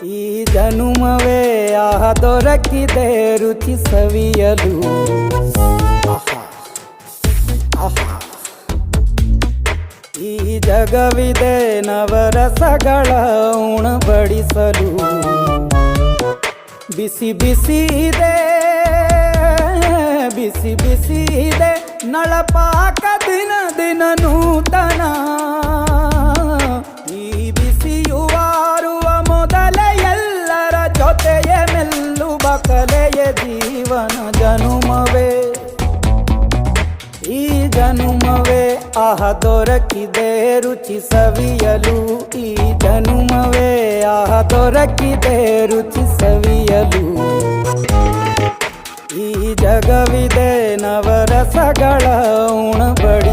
ಈ ಜನುಮವೇ ಆಹ ದೊರಕಿದೆ ರುಚಿ ಸವಿಯಲು. ಆಹಾ ಆಹಾ. ಈ ಜಗವಿದೆ ನವರಸಗಳ ಉಣಬಡಿಸಲು. ಬಿಸಿ ಬಿಸಿ ಇದೆ, ಬಿಸಿ ಬಿಸಿ ಇದೆ ನಳಪಾಕ ದಿನ ದಿನ ನೂತನ. ಈ ಬಿಸಿಯುವಾರುವ ಮೊದಲೇ ಎಲ್ಲರ ಜೊತೆಯ ಮೆಲ್ಲುವ ಕಲೆಯ ಜೀವನ ಜನುಮವೇ. ಈ ಜನುಮವೇ ಆಹ ದೊರಕಿದೆ ರುಚಿ ಸವಿಯಲು. ಈ ಜನುಮವೇ ಆಹ ದೊರಕಿದೆ ರುಚಿ ಸವಿಯಲು. ಈ ಜಗವಿದೆ ನವರಸಗಳ ಉಣಬಡಿ